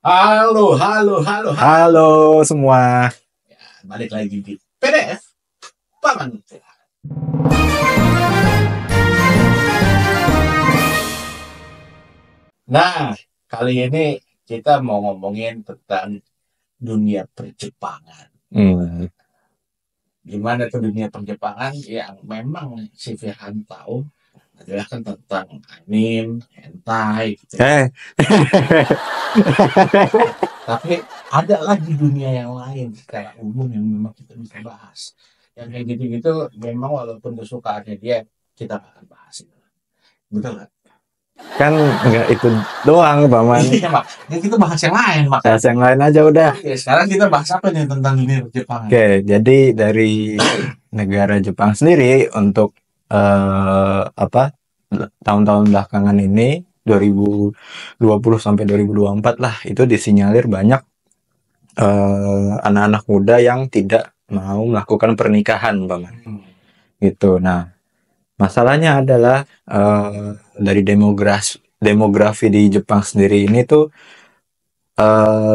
Halo, halo, halo, halo. Halo semua. Balik lagi di PDF Paman. Nah, kali ini kita mau ngomongin tentang dunia perjepangan. Gimana tuh dunia perjepangan yang memang si Firhan tahu adalah kan tentang anime, hentai gitu. Tapi ada lagi dunia yang lain secara umum yang memang kita bisa bahas. Yang kayak gitu-gitu memang walaupun kesukaannya dia, kita akan bahas itu. Betul nggak? Kan nggak itu doang, Paman. Iya, Mak. Ya, kita bahas yang lain, Mak. Bahas yang lain aja udah. Oke, sekarang kita bahas apa nih tentang dunia Jepang? Oke, jadi dari negara Jepang sendiri untuk tahun-tahun belakangan ini 2020 sampai 2024 lah, itu disinyalir banyak anak-anak muda yang tidak mau melakukan pernikahan, Paman. Gitu. Nah, masalahnya adalah dari demografi di Jepang sendiri ini tuh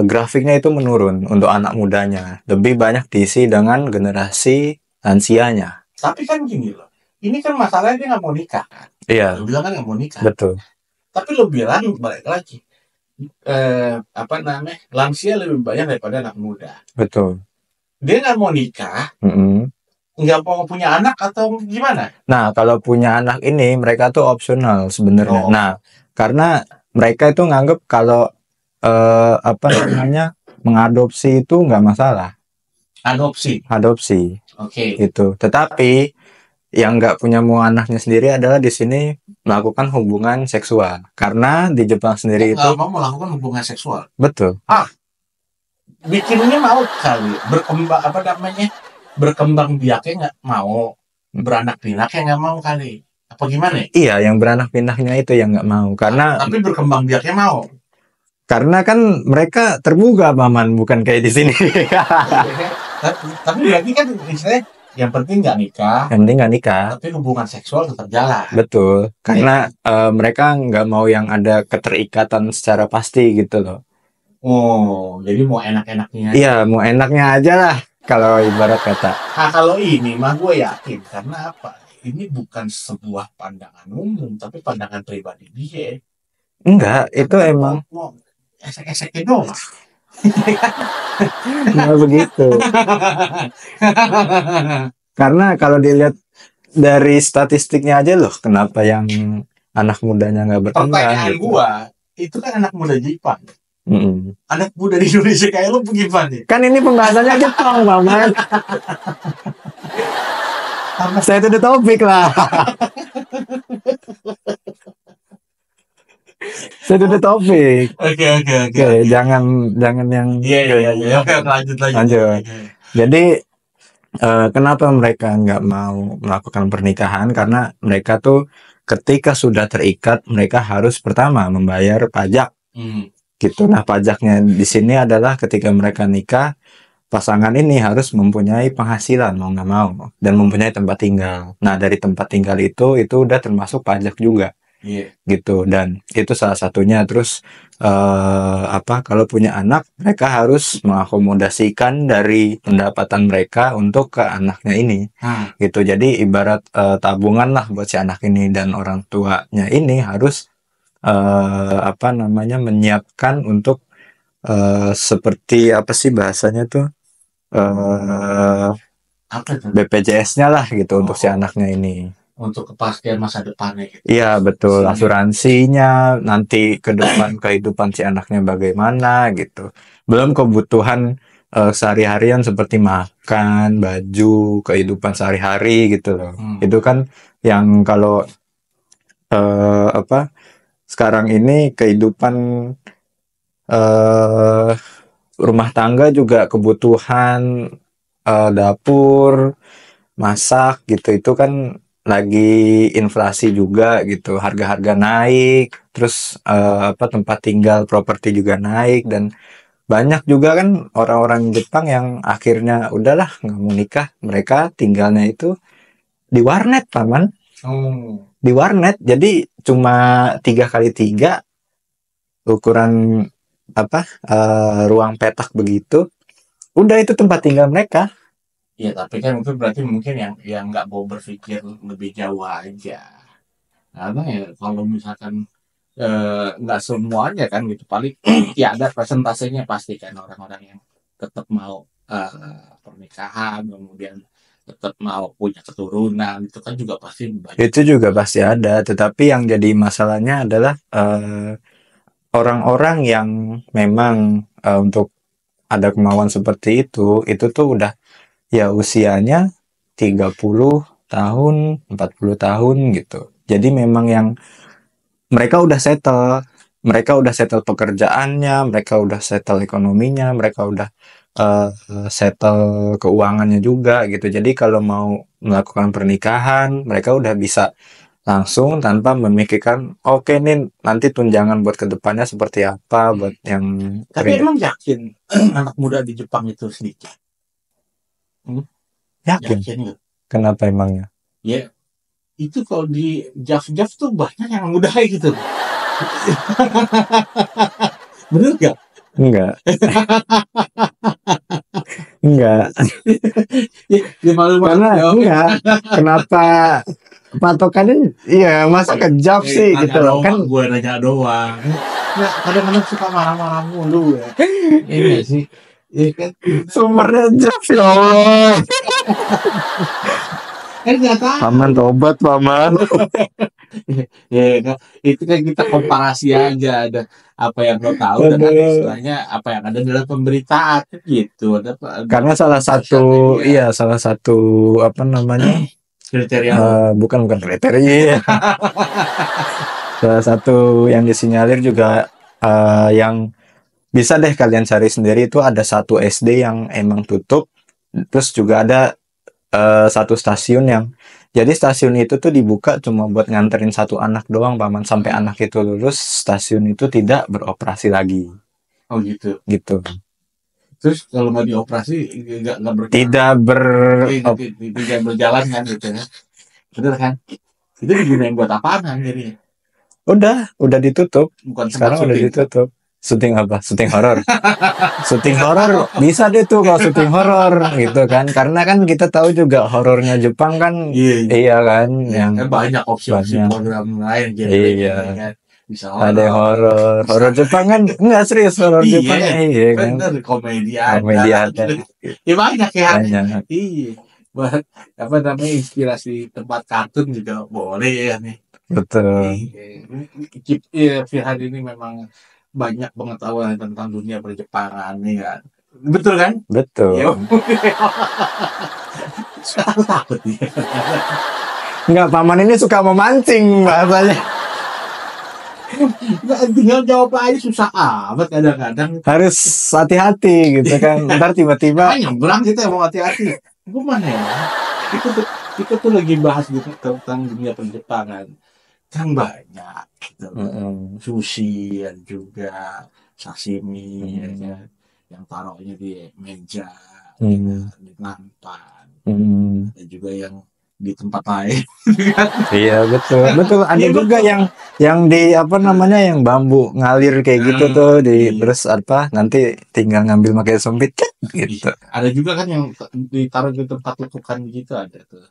grafiknya itu menurun untuk anak mudanya. Lebih banyak diisi dengan generasi lansianya. Tapi kan gini loh, ini kan masalahnya dia nggak mau nikah kan? Iya. Lo bilang kan nggak mau nikah. Betul. Tapi lo bilang balik lagi, lansia lebih banyak daripada anak muda. Betul. Dia nggak mau nikah, nggak mau punya anak atau gimana? Nah, kalau punya anak ini mereka tuh opsional sebenarnya. Oh. Nah, karena mereka itu nganggep kalau mengadopsi itu nggak masalah. Adopsi. Oke. Itu. Tetapi yang nggak punya mau anaknya sendiri adalah di sini melakukan hubungan seksual. Karena di Jepang sendiri itu mau melakukan hubungan seksual. Betul. Bikinnya mau kali berkembang biaknya nggak mau, beranak pinaknya nggak mau kali. Apa gimana? Iya, yang beranak pinaknya itu yang nggak mau. Karena tapi berkembang biaknya mau. Karena kan mereka terbuka, Paman, bukan kayak di sini. Tapi berarti kan misalnya yang penting nggak nikah. Yang penting nggak nikah. Tapi hubungan seksual tetap jalan. Betul. Karena mereka nggak mau yang ada keterikatan secara pasti gitu loh. Oh, jadi mau enak-enaknya. Iya, mau enaknya aja lah kalau ibarat kata. Nah, kalau ini mah gue yakin karena apa? Ini bukan sebuah pandangan umum, tapi pandangan pribadi dia. Enggak, itu emang esek-eseknya doang. Nggak begitu. Karena kalau dilihat dari statistiknya aja loh, kenapa yang anak mudanya nggak berkembang? Pertanyaan gitu. Gua, itu kan anak muda Jepang. Anak muda di Indonesia kayak lu gimana? Kan ini pembahasannya Jepang, Paman. Saya itu the topik lah. Saya itu the topik. Oke. Jangan yang. Iya. Oke, lanjut. Jadi kenapa mereka nggak mau melakukan pernikahan? Karena mereka tuh ketika sudah terikat, mereka harus pertama membayar pajak. Gitu. Nah, pajaknya di sini adalah ketika mereka nikah, pasangan ini harus mempunyai penghasilan mau nggak mau dan mempunyai tempat tinggal. Nah, dari tempat tinggal itu udah termasuk pajak juga. Gitu. Dan itu salah satunya. Terus kalau punya anak, mereka harus mengakomodasikan dari pendapatan mereka untuk ke anaknya ini. Gitu. Jadi ibarat tabungan lah buat si anak ini, dan orang tuanya ini harus menyiapkan untuk seperti apa sih bahasanya tuh, BPJS-nya lah gitu untuk si anaknya ini. Untuk kepastian masa depannya gitu. Iya, betul. Asuransinya nanti ke depan kehidupan si anaknya bagaimana gitu. Belum kebutuhan sehari-harian seperti makan, baju, kehidupan sehari-hari gitu loh. Itu kan yang kalau sekarang ini kehidupan rumah tangga juga kebutuhan dapur, masak gitu, itu kan lagi inflasi juga gitu, harga-harga naik, terus tempat tinggal, properti juga naik, dan banyak juga kan orang-orang Jepang yang akhirnya udahlah nggak mau nikah, mereka tinggalnya itu di warnet, Paman. Di warnet, jadi cuma 3x3 ukuran ruang petak begitu, udah itu tempat tinggal mereka. Ya tapi kan itu berarti mungkin yang nggak mau berpikir lebih jauh aja. Karena ya kalau misalkan nggak semuanya kan gitu, paling ya ada persentasenya pasti kan orang-orang yang tetap mau pernikahan, kemudian tetap mau punya keturunan, itu kan juga pasti banyak. Itu juga pasti ada, tetapi yang jadi masalahnya adalah orang-orang yang memang untuk ada kemauan seperti itu tuh udah ya usianya 30 tahun, 40 tahun gitu. Jadi memang yang mereka udah settle pekerjaannya, mereka udah settle ekonominya, mereka udah settle keuangannya juga gitu. Jadi kalau mau melakukan pernikahan, mereka udah bisa langsung tanpa memikirkan, oke nih nanti tunjangan buat kedepannya seperti apa, buat yang Tapi emang yakin anak muda di Jepang itu sedikit? Yakin? Nggak? Kenapa emangnya? Ya itu kalau di Jav tuh banyak yang muda gitu. Bener gak? Enggak. Enggak. Ya, Karena enggak. Kenapa patokannya iya masa ke Jav sih gitu loh kan? Gue nanya doang. Nah, kadang-kadang suka marah-marah mulu ya. Iya sih. Ya kan. Sumbernya Jav ya Allah. Kan nggak tahu. Paman tobat paman. Ya kan. Itu kan kita komparasi aja, ada apa yang lo tahu dan ada istilahnya apa yang ada dalam pemberitaan gitu. Karena salah satu apa namanya kriteria bukan kriteria. Salah satu yang disinyalir juga yang bisa deh kalian cari sendiri itu ada satu SD yang emang tutup, terus juga ada satu stasiun yang jadi stasiun itu tuh dibuka cuma buat nganterin satu anak doang paman, sampai anak itu lulus stasiun itu tidak beroperasi lagi. Oh gitu. Gitu. Terus kalau nggak dioperasi tidak berjalan kan gitu ya. Bener kan? Itu digunain buat apaan kan jadi? Udah ditutup. Bukan sekarang udah ditutup. Syuting apa? Syuting horor. Syuting horor bisa deh tuh kalau syuting horor gitu kan. Karena kan kita tahu juga horornya Jepang kan iya kan yang banyak opsi program lain gitu. Iya. Kan? Bisa ada horor Jepang kan enggak serius horor Jepang iya kan. Bener komedi ada. Ya banyak ya. Banyak. Iya. Buat apa namanya inspirasi tempat kartun juga boleh ya nih. Betul. Firhan ini memang banyak pengetahuan tentang dunia perjepangan nih kan. Betul kan? Betul. Aku takut nih. Enggak, paman ini suka memancing bahasanya. Tinggal jawab aja susah amat kadang-kadang. Harus hati-hati gitu kan. Ntar tiba-tiba nyebrang kita mau hati-hati. Gimana ya? Kita tuh lagi bahas gitu tentang dunia perjepangan. Kan banyak gitu. Sushi juga sashimi ya kan, yang taruhnya di meja di nampan, ada juga yang di tempat lain. Iya betul ada juga yang di apa namanya yang bambu ngalir kayak gitu tuh terus apa nanti tinggal ngambil pakai sumpit gitu. Ada juga kan yang ditaruh di tempat lekukan gitu ada tuh.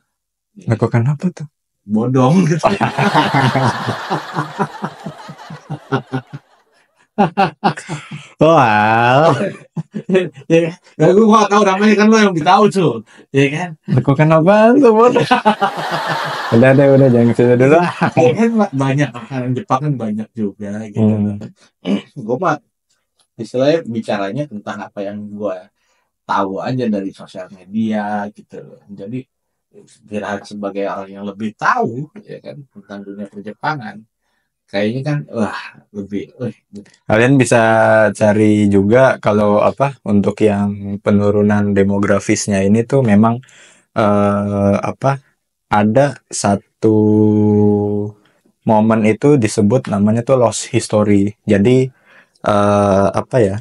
Lekukan apa tuh? Bodong gitu. Wow. Ya, gue gak tahu namanya kan lo yang tahu tuh, ya kan? Lekukan apa tuh bodoh? udah jangan cerita dulu. Kan banyak makanan Jepang kan banyak juga gitu. Gue mah istilahnya bicaranya tentang apa yang gue tahu aja dari sosial media gitu. Jadi Firhan sebagai orang yang lebih tahu ya kan tentang dunia perjepangan, kayaknya kan lebih kalian bisa cari juga kalau apa untuk yang penurunan demografisnya ini tuh memang apa ada satu momen itu disebut namanya tuh lost history. Jadi apa ya,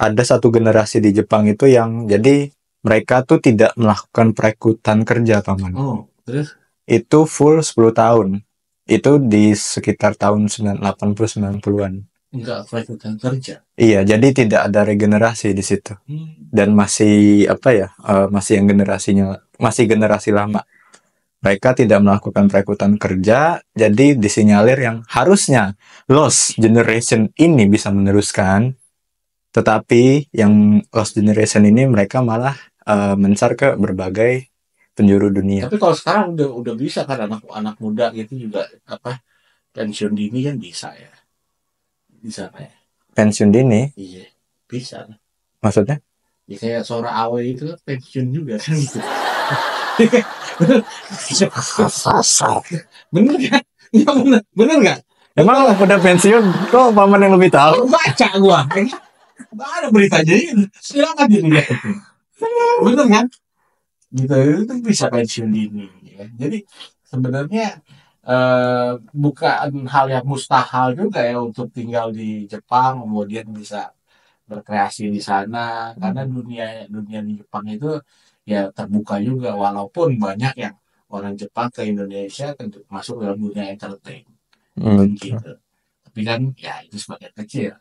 ada satu generasi di Jepang itu yang jadi mereka tuh tidak melakukan perekrutan kerja paman. Terus? Itu full 10 tahun. Itu di sekitar tahun 80-90-an. Enggak perekrutan kerja. Iya, jadi tidak ada regenerasi di situ. Dan masih apa ya? Masih yang masih generasi lama. Mereka tidak melakukan perekrutan kerja, jadi disinyalir yang harusnya lost generation ini bisa meneruskan, tetapi yang lost generation ini mereka malah mencar ke berbagai penjuru dunia. Tapi kalau sekarang udah bisa kan anak-anak muda gitu juga apa pensiun dini kan bisa ya. Bisa ya. Pensiun dini? Iya, bisa. Maksudnya? Ya kayak Sora Awe itu kan pensiun juga kan gitu. Bener kan? Ya bener nggak? Emang udah pensiun, kok paman yang lebih tahu? Baca gua, nggak ada beritanya ini. Silakan dilihat itu. Bener kan? Gitu itu bisa pensiun dini. Ya. Jadi sebenarnya bukan hal yang mustahil juga ya untuk tinggal di Jepang kemudian bisa berkreasi di sana karena dunia dunia di Jepang itu ya terbuka juga walaupun banyak yang orang Jepang ke Indonesia tentu masuk dalam dunia entertain gitu. Tapi kan ya itu sebagian kecil.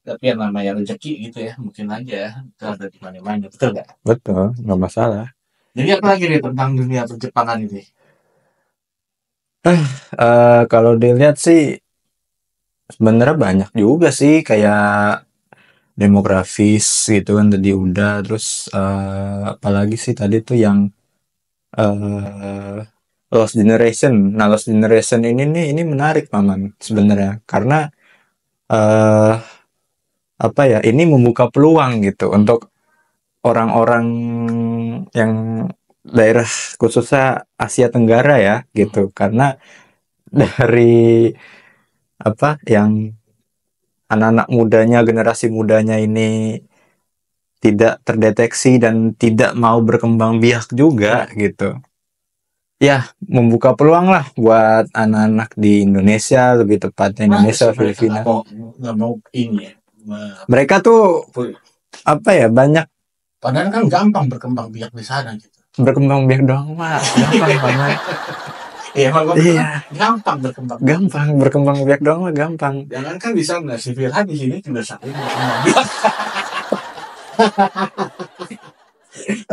Tapi yang namanya rezeki gitu ya mungkin aja itu ada di mana-mana, betul nggak? Betul, nggak masalah. Jadi apa lagi nih tentang dunia perjepangan ini? Kalau dilihat sih sebenarnya banyak juga sih, kayak demografis gitu kan tadi udah, terus apalagi sih tadi tuh yang eh lost generation. Nah, lost generation ini menarik paman sebenarnya, karena eh apa ya, ini membuka peluang gitu untuk orang-orang yang daerah khususnya Asia Tenggara ya gitu, karena dari apa yang anak-anak mudanya, generasi mudanya ini tidak terdeteksi dan tidak mau berkembang biak juga gitu. Ya, membuka peluang lah buat anak-anak di Indonesia, lebih tepatnya Indonesia, Filipina. Nggak mau ini ya. Mereka tuh apa ya, banyak. Padahal kan gampang berkembang biak di sana gitu. Berkembang biak doang mah, gampang banget. Iya, iya. Gampang berkembang. Gampang berkembang biak doang mah gampang. Jangan kan di sana, si Firhan di sini juga saling berkembang biak.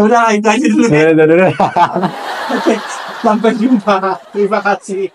Udah itu aja dulu. Udah. Oke, sampai jumpa. Terima kasih.